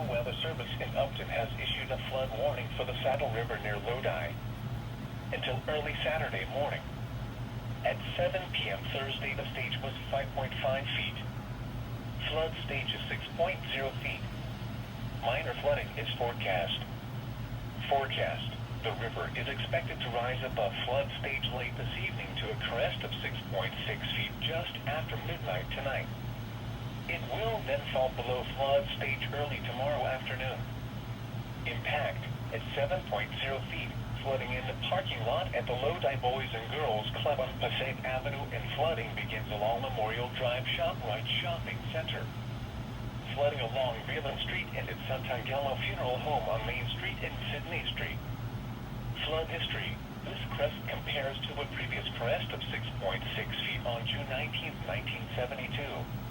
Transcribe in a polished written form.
National Weather Service in Upton has issued a flood warning for the Saddle River near Lodi until early Saturday morning. At 7 p.m. Thursday, the stage was 5.5 feet. Flood stage is 6.0 feet. Minor flooding is forecast. The river is expected to rise above flood stage late this evening to a crest of 6.6 feet just after midnight tonight. It will then fall below flood stage early tomorrow afternoon. Impact at 7.0 feet, flooding in the parking lot at the Lodi Boys and Girls Club on Passaic Avenue, and flooding begins along Memorial Drive ShopRite Shopping Center. Flooding along Vreeland Street and at Sant'Angelo Funeral Home on Main Street and Sydney Street. Flood history. This crest compares to a previous crest of 6.6 feet on June 19, 1972.